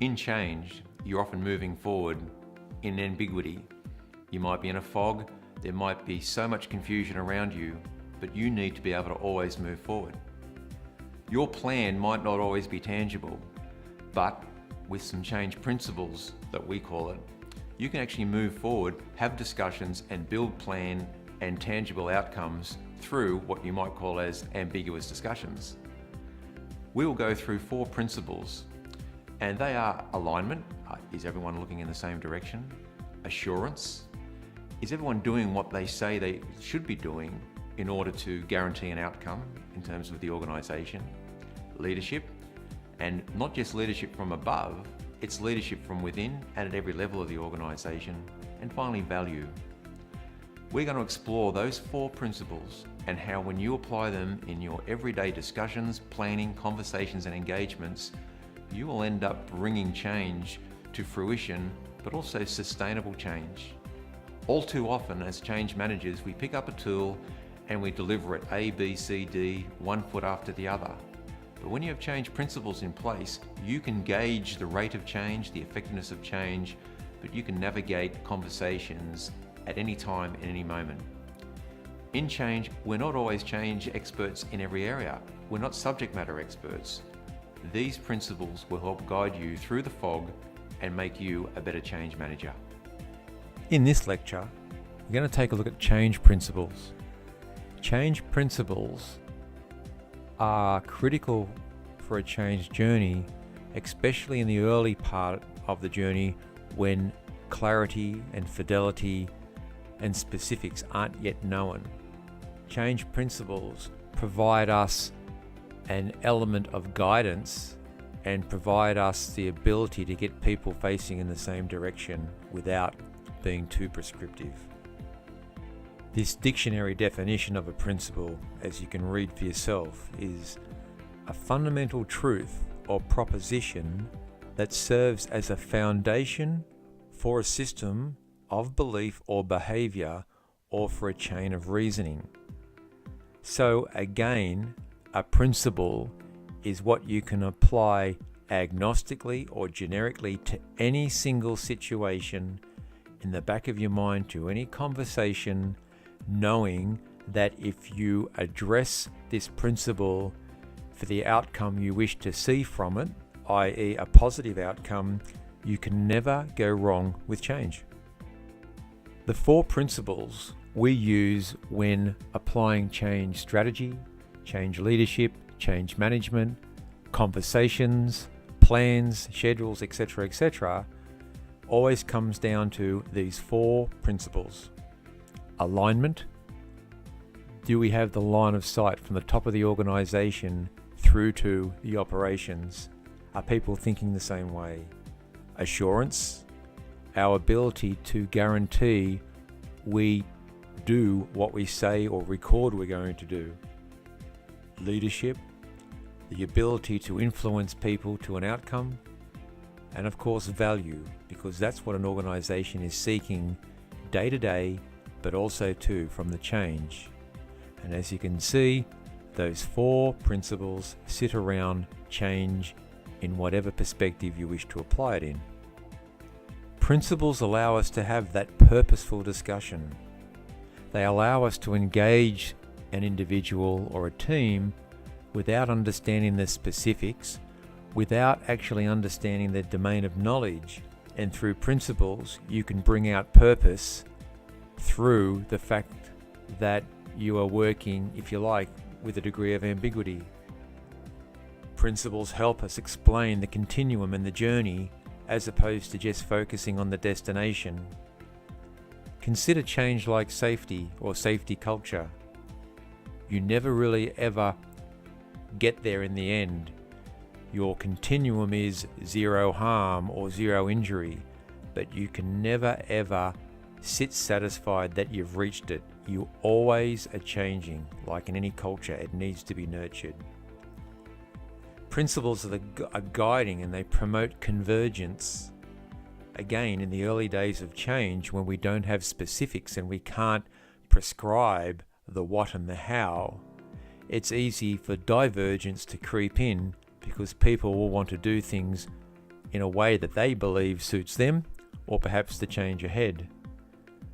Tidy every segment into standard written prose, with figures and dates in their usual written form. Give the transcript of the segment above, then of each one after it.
In change, you're often moving forward in ambiguity. You might be in a fog, there might be so much confusion around you, but you need to be able to always move forward. Your plan might not always be tangible, but with some change principles that we call it, you can actually move forward, have discussions and build plan and tangible outcomes through what you might call as ambiguous discussions. We will go through 4 principles, and they are alignment. Is everyone looking in the same direction? Assurance. Is everyone doing what they say they should be doing in order to guarantee an outcome in terms of the organisation? Leadership, and not just leadership from above, it's leadership from within and at every level of the organisation. And finally, value. We're going to explore those 4 principles and how when you apply them in your everyday discussions, planning, conversations and engagements, you will end up bringing change to fruition, but also sustainable change. All too often as change managers, we pick up a tool and we deliver it A, B, C, D, one foot after the other. But when you have change principles in place, you can gauge the rate of change, the effectiveness of change, but you can navigate conversations at any time, in any moment. In change, we're not always change experts in every area. We're not subject matter experts. These principles will help guide you through the fog and make you a better change manager. In this lecture, we're going to take a look at change principles. Change principles are critical for a change journey, especially in the early part of the journey when clarity and fidelity and specifics aren't yet known. Change principles provide us an element of guidance and provide us the ability to get people facing in the same direction without being too prescriptive. This dictionary definition of a principle, as you can read for yourself, is a fundamental truth or proposition that serves as a foundation for a system of belief or behavior or for a chain of reasoning. So again, a principle is what you can apply agnostically or generically to any single situation in the back of your mind, to any conversation, knowing that if you address this principle for the outcome you wish to see from it, i.e. a positive outcome, you can never go wrong with change. The 4 principles we use when applying change strategy, change leadership, change management, conversations, plans, schedules, etc., always comes down to these 4 principles. Alignment. Do we have the line of sight from the top of the organisation through to the operations? Are people thinking the same way? Assurance. Our ability to guarantee we do what we say or record we're going to do. Leadership. The ability to influence people to an outcome. And of course, value, because that's what an organisation is seeking day to day, but also too from the change. And as you can see, those 4 principles sit around change in whatever perspective you wish to apply it in. Principles allow us to have that purposeful discussion. They allow us to engage an individual or a team without understanding the specifics, without actually understanding their domain of knowledge. And through principles, you can bring out purpose through the fact that you are working, if you like, with a degree of ambiguity. Principles help us explain the continuum and the journey as opposed to just focusing on the destination. Consider change like safety or safety culture. You never really ever get there in the end. Your continuum is 0 harm or 0 injury, but you can never ever sit satisfied that you've reached it. You always are changing. Like in any culture, it needs to be nurtured. Principles are guiding and they promote convergence. Again, in the early days of change, when we don't have specifics and we can't prescribe the what and the how, it's easy for divergence to creep in because people will want to do things in a way that they believe suits them, or perhaps the change ahead.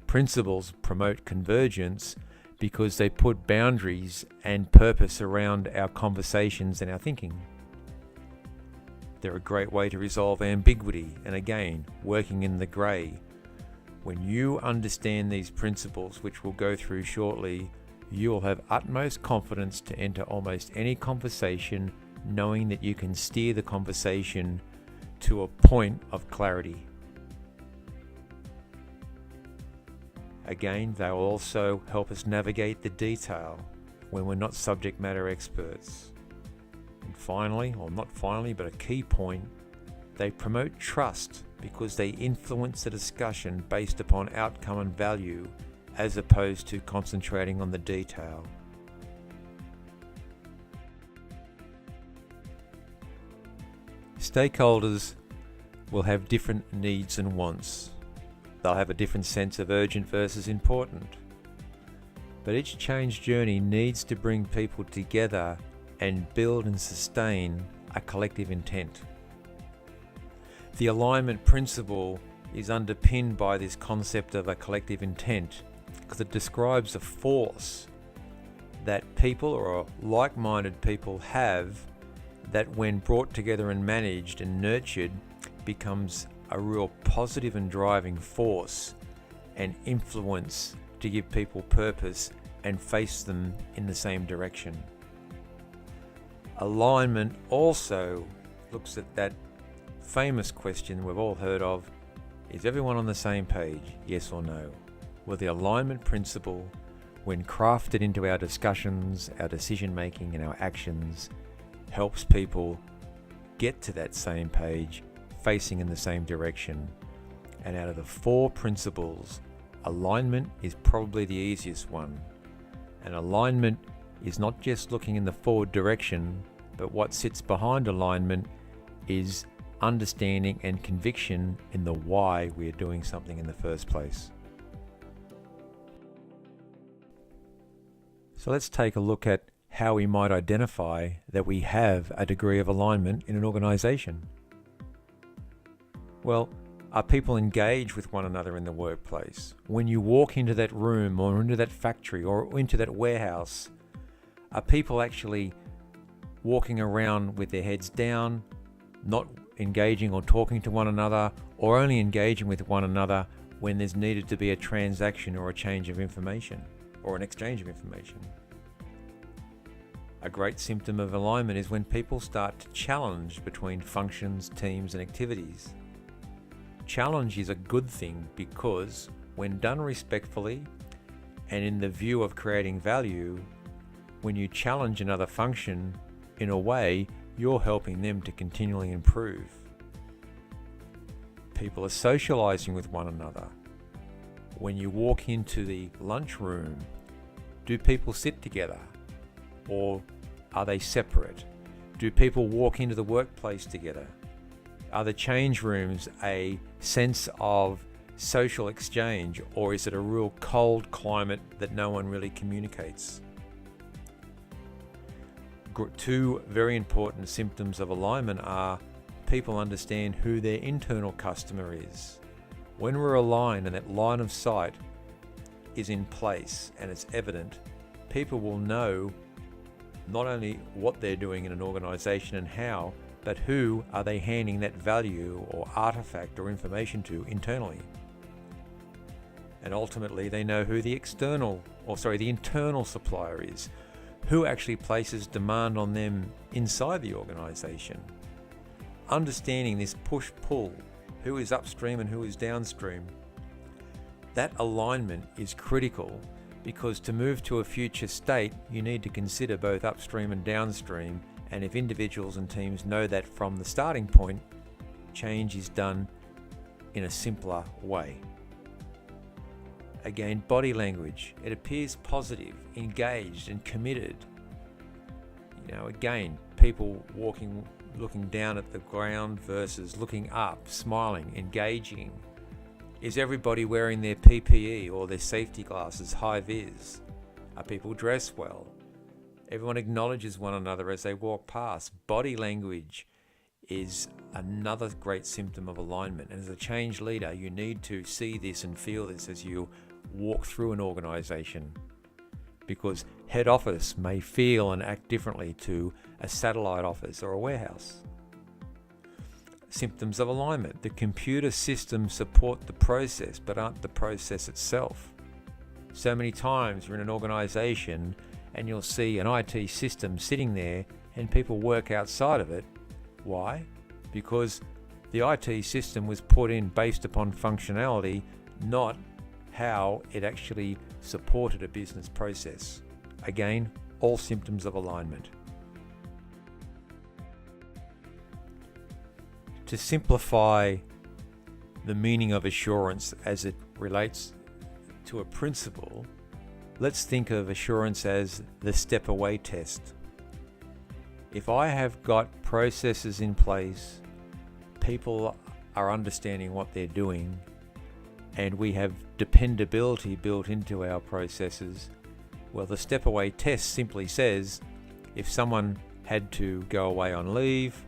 Principles promote convergence because they put boundaries and purpose around our conversations and our thinking. They're a great way to resolve ambiguity and, again, working in the grey. When you understand these principles, which we'll go through shortly, you will have utmost confidence to enter almost any conversation, knowing that you can steer the conversation to a point of clarity. Again, they will also help us navigate the detail when we're not subject matter experts. And finally, or not finally, but a key point, they promote trust because they influence the discussion based upon outcome and value as opposed to concentrating on the detail. Stakeholders will have different needs and wants. They'll have a different sense of urgent versus important. But each change journey needs to bring people together and build and sustain a collective intent. The alignment principle is underpinned by this concept of a collective intent because it describes a force that people or like-minded people have that, when brought together and managed and nurtured, becomes a real positive and driving force and influence to give people purpose and face them in the same direction. Alignment also looks at that famous question we've all heard of: is everyone on the same page, yes or no? Well, the alignment principle, when crafted into our discussions, our decision making and our actions, helps people get to that same page, facing in the same direction. And out of the 4 principles, alignment is probably the easiest one. And alignment is not just looking in the forward direction, but what sits behind alignment is understanding and conviction in the why we are doing something in the first place. So let's take a look at how we might identify that we have a degree of alignment in an organization. Well, are people engaged with one another in the workplace? When you walk into that room or into that factory or into that warehouse, are people actually walking around with their heads down, not engaging or talking to one another, or only engaging with one another when there's needed to be a transaction or a change of information or an exchange of information? A great symptom of alignment is when people start to challenge between functions, teams, and activities. Challenge is a good thing because when done respectfully and in the view of creating value, when you challenge another function, in a way, you're helping them to continually improve. People are socializing with one another. When you walk into the lunchroom, do people sit together or are they separate? Do people walk into the workplace together? Are the change rooms a sense of social exchange, or is it a real cold climate that no one really communicates? 2 very important symptoms of alignment are people understand who their internal customer is. When we're aligned and that line of sight is in place and it's evident, people will know not only what they're doing in an organization and how, but who are they handing that value or artifact or information to internally. And ultimately they know who the internal supplier is, who actually places demand on them inside the organization. Understanding this push-pull, who is upstream and who is downstream, that alignment is critical, because to move to a future state, you need to consider both upstream and downstream. And if individuals and teams know that from the starting point, change is done in a simpler way. Again, body language. It appears positive, engaged, and committed. Again, people walking, looking down at the ground versus looking up, smiling, engaging. Is everybody wearing their PPE or their safety glasses high vis? Are people dressed well? Everyone acknowledges one another as they walk past. Body language is another great symptom of alignment. And as a change leader, you need to see this and feel this as you walk through an organization, because head office may feel and act differently to a satellite office or a warehouse. Symptoms of alignment. The computer systems support the process but aren't the process itself. So many times you're in an organization and you'll see an IT system sitting there and people work outside of it. Why? Because the IT system was put in based upon functionality, not how it actually supported a business process. Again, all symptoms of alignment. To simplify the meaning of assurance as it relates to a principle, let's think of assurance as the step away test. If I have got processes in place, people are understanding what they're doing, and we have dependability built into our processes, well, the step away test simply says if someone had to go away on leave,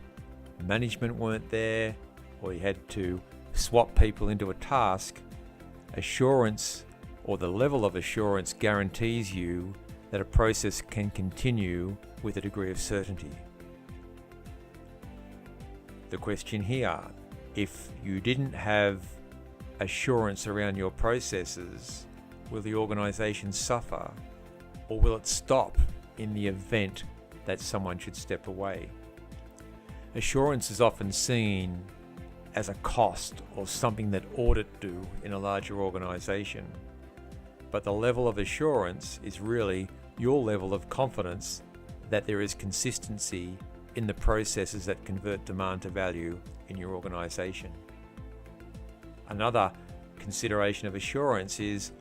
management weren't there, or you had to swap people into a task, assurance, or the level of assurance, guarantees you that a process can continue with a degree of certainty. The question here, if you didn't have assurance around your processes, will the organization suffer, or will it stop in the event that someone should step away? Assurance is often seen as a cost or something that audit do in a larger organization. But the level of assurance is really your level of confidence that there is consistency in the processes that convert demand to value in your organization. Another consideration of assurance is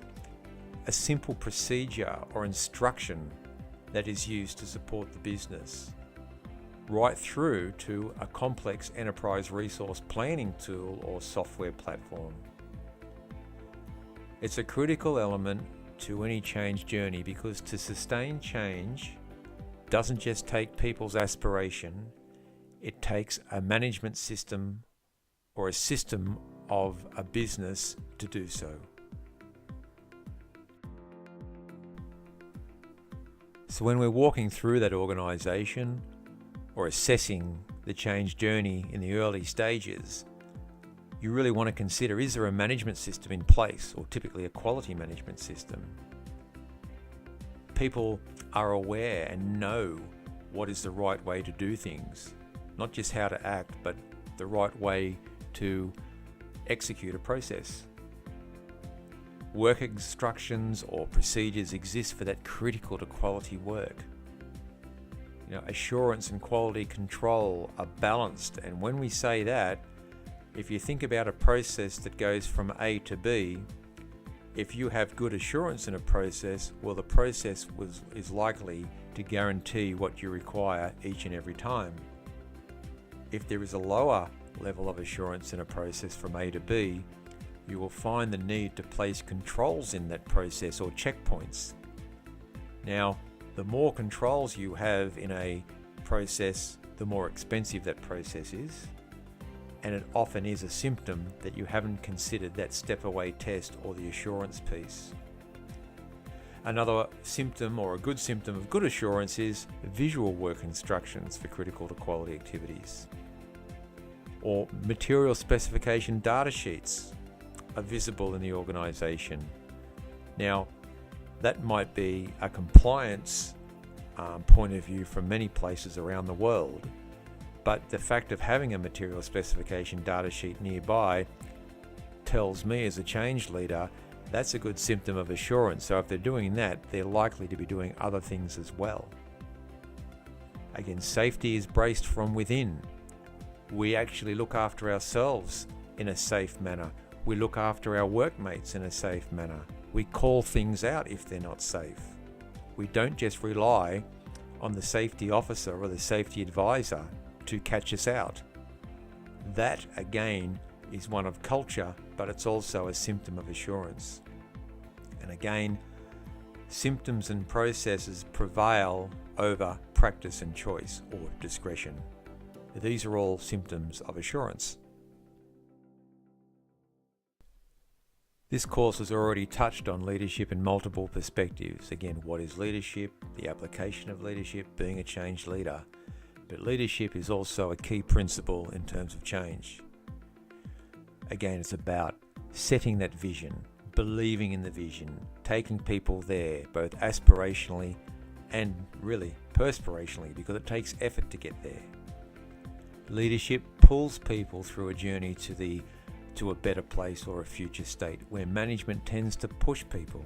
a simple procedure or instruction that is used to support the business, right through to a complex enterprise resource planning tool or software platform. It's a critical element to any change journey, because to sustain change doesn't just take people's aspiration, it takes a management system or a system of a business to do so. So when we're walking through that organization or assessing the change journey in the early stages, you really want to consider, is there a management system in place, or typically a quality management system? People are aware and know what is the right way to do things, not just how to act, but the right way to execute a process. Work instructions or procedures exist for that critical to quality work. Assurance and quality control are balanced, and when we say that, if you think about a process that goes from A to B, if you have good assurance in a process, well, the process is likely to guarantee what you require each and every time. If there is a lower level of assurance in a process from A to B, you will find the need to place controls in that process or checkpoints. Now, the more controls you have in a process, the more expensive that process is, and it often is a symptom that you haven't considered that step away test or the assurance piece. Another symptom, or a good symptom of good assurance, is visual work instructions for critical to quality activities, or material specification data sheets are visible in the organization. Now, that might be a compliance point of view from many places around the world, but the fact of having a material specification data sheet nearby tells me as a change leader that's a good symptom of assurance. So if they're doing that, they're likely to be doing other things as well. Again, safety is braced from within. We actually look after ourselves in a safe manner. We look after our workmates in a safe manner. We call things out if they're not safe. We don't just rely on the safety officer or the safety advisor to catch us out. That, again, is one of culture, but it's also a symptom of assurance. And again, symptoms and processes prevail over practice and choice or discretion. These are all symptoms of assurance. This course has already touched on leadership in multiple perspectives. Again, what is leadership, the application of leadership, being a change leader. But leadership is also a key principle in terms of change. Again, it's about setting that vision, believing in the vision, taking people there, both aspirationally and really perspirationally, because it takes effort to get there. Leadership pulls people through a journey to a better place or a future state, where management tends to push people.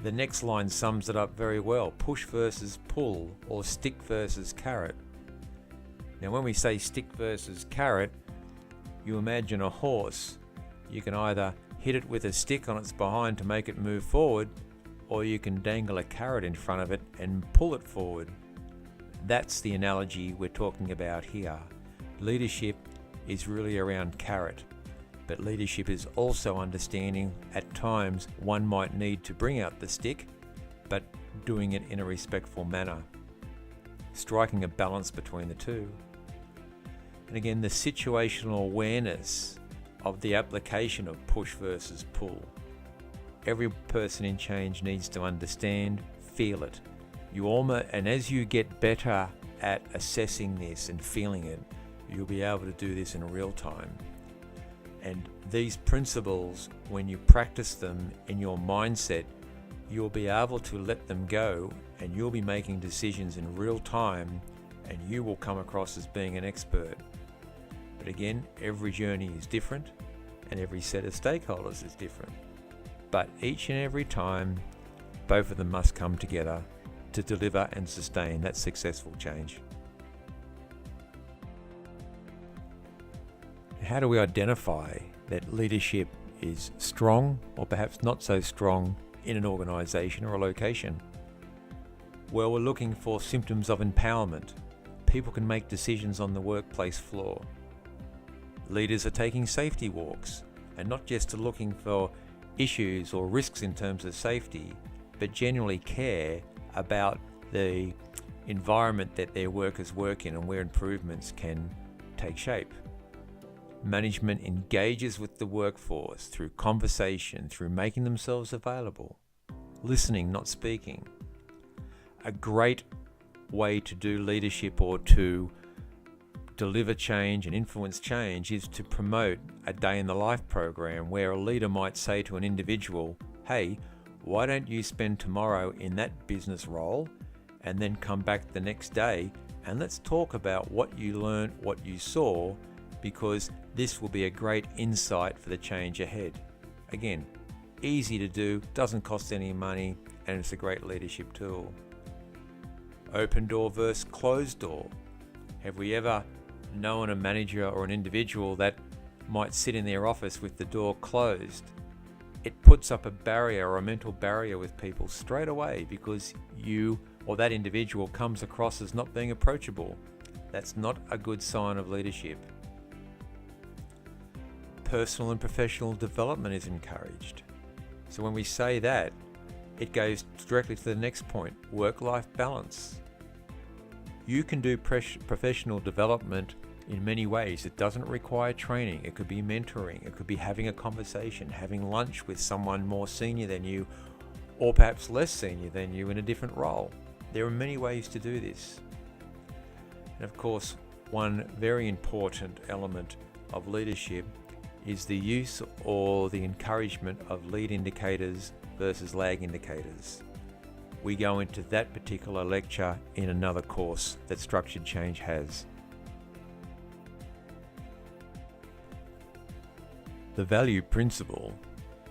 The next line sums it up very well: push versus pull, or stick versus carrot. Now, when we say stick versus carrot, you imagine a horse. You can either hit it with a stick on its behind to make it move forward, or you can dangle a carrot in front of it and pull it forward. That's the analogy we're talking about here. Leadership is really around carrot, but leadership is also understanding at times one might need to bring out the stick, but doing it in a respectful manner, striking a balance between the two. And again, the situational awareness of the application of push versus pull. Every person in change needs to understand, feel it. And as you get better at assessing this and feeling it, you'll be able to do this in real time. And these principles, when you practice them in your mindset, you'll be able to let them go, and you'll be making decisions in real time, and you will come across as being an expert. But again, every journey is different, and every set of stakeholders is different. But each and every time, both of them must come together to deliver and sustain that successful change. How do we identify that leadership is strong, or perhaps not so strong, in an organisation or a location? Well, we're looking for symptoms of empowerment. People can make decisions on the workplace floor. Leaders are taking safety walks, and not just looking for issues or risks in terms of safety, but genuinely care about the environment that their workers work in and where improvements can take shape. Management engages with the workforce through conversation, through making themselves available, listening, not speaking. A great way to do leadership or to deliver change and influence change is to promote a day in the life program, where a leader might say to an individual, hey, why don't you spend tomorrow in that business role and then come back the next day and let's talk about what you learned, what you saw, because this will be a great insight for the change ahead. Again, easy to do, doesn't cost any money, and it's a great leadership tool. Open door versus closed door. Have we ever known a manager or an individual that might sit in their office with the door closed? It puts up a barrier or a mental barrier with people straight away, because you or that individual comes across as not being approachable. That's not a good sign of leadership. Personal and professional development is encouraged. So when we say that, it goes directly to the next point: work-life balance. You can do professional development in many ways. It doesn't require training. It could be mentoring. It could be having a conversation, having lunch with someone more senior than you, or perhaps less senior than you in a different role. There are many ways to do this. And of course, one very important element of leadership is the use or the encouragement of lead indicators versus lag indicators. We go into that particular lecture in another course that Structured Change has. The value principle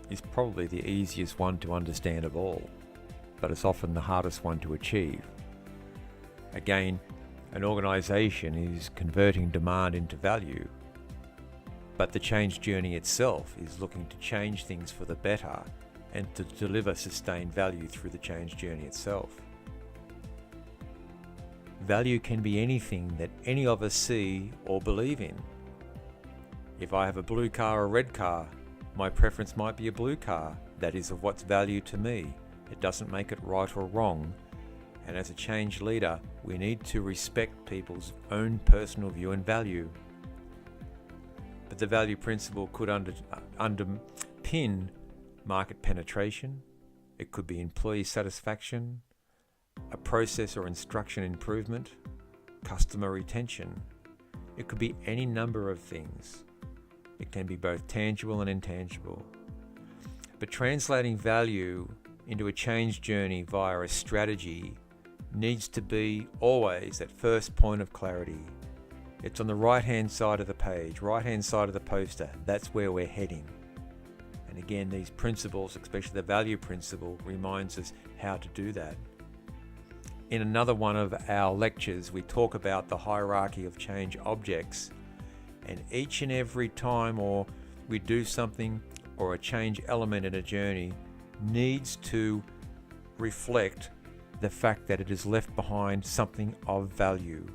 is probably the easiest one to understand of all, but it's often the hardest one to achieve. Again, an organisation is converting demand into value, but the change journey itself is looking to change things for the better and to deliver sustained value through the change journey itself. Value can be anything that any of us see or believe in. If I have a blue car or a red car, my preference might be a blue car. That is of what's value to me. It doesn't make it right or wrong. And as a change leader, we need to respect people's own personal view and value. But the value principle could underpin market penetration. It could be employee satisfaction, a process or instruction improvement, customer retention. It could be any number of things. It can be both tangible and intangible. But translating value into a change journey via a strategy needs to be always that first point of clarity. It's on the right-hand side of the page, right-hand side of the poster. That's where we're heading. And again, these principles, especially the value principle, reminds us how to do that. In another one of our lectures, we talk about the hierarchy of change objects. And each and every time we do something or a change element in a journey needs to reflect the fact that it has left behind something of value.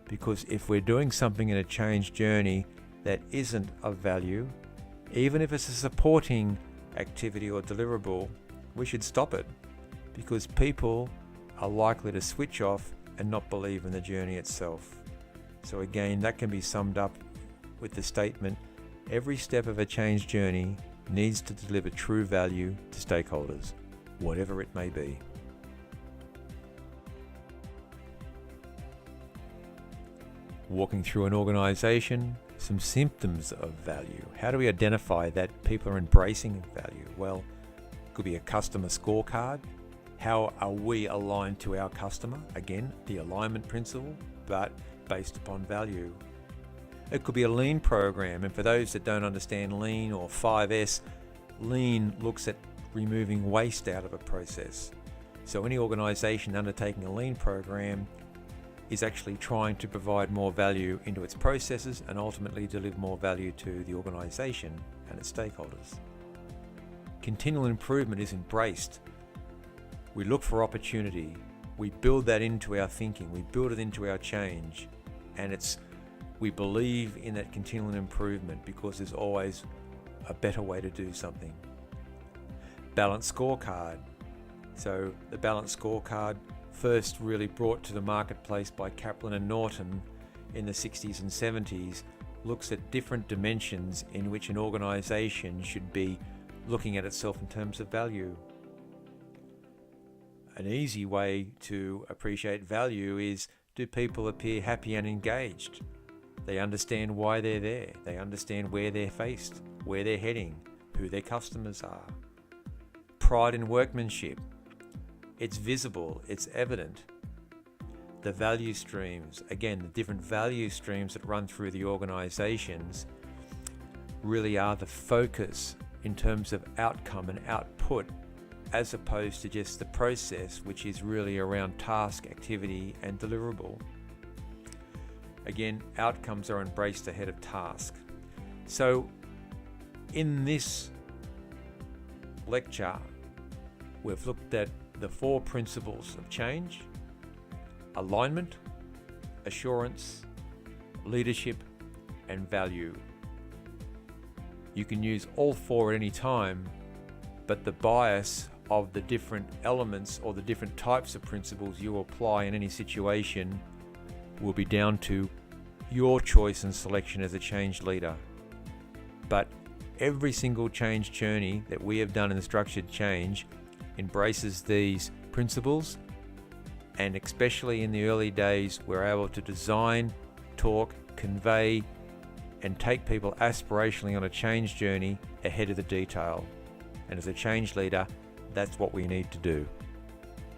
Because if we're doing something in a change journey that isn't of value, even if it's a supporting activity or deliverable, we should stop it, because people are likely to switch off and not believe in the journey itself. So again, that can be summed up with the statement, every step of a change journey needs to deliver true value to stakeholders, whatever it may be. Walking through an organization, some symptoms of value. How do we identify that people are embracing value? Well, it could be a customer scorecard. How are we aligned to our customer? Again, the alignment principle, but based upon value. It could be a lean program, and for those that don't understand lean or 5S, lean looks at removing waste out of a process. So any organization undertaking a lean program is actually trying to provide more value into its processes and ultimately deliver more value to the organization and its stakeholders. Continual improvement is embraced. We look for opportunity. We build that into our thinking. We build it into our change. And we believe in that continual improvement because there's always a better way to do something. Balanced scorecard. So the balanced scorecard, first really brought to the marketplace by Kaplan and Norton in the 60s and 70s, looks at different dimensions in which an organization should be looking at itself in terms of value. An easy way to appreciate value is, do people appear happy and engaged? They understand why they're there. They understand where they're faced, where they're heading, who their customers are. Pride in workmanship. It's visible, it's evident. The value streams, again, the different value streams that run through the organizations really are the focus in terms of outcome and output, as opposed to just the process, which is really around task, activity, and deliverable. Again, outcomes are embraced ahead of task. So in this lecture, we've looked at the 4 principles of change: alignment, assurance, leadership, and value. You can use all 4 at any time, but the bias of the different elements or the different types of principles you apply in any situation will be down to your choice and selection as a change leader. But every single change journey that we have done in structured change embraces these principles, and especially in the early days, we're able to design, talk, convey, and take people aspirationally on a change journey ahead of the detail. And as a change leader, that's what we need to do.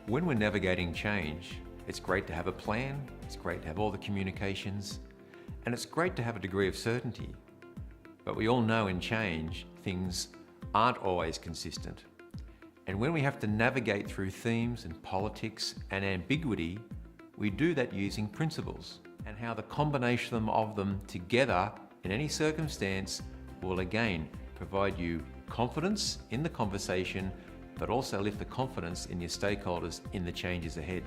When we're navigating change, it's great to have a plan, it's great to have all the communications, and it's great to have a degree of certainty. But we all know in change, things aren't always consistent. And when we have to navigate through themes and politics and ambiguity, we do that using principles, and how the combination of them together in any circumstance will again provide you confidence in the conversation, but also lift the confidence in your stakeholders in the changes ahead.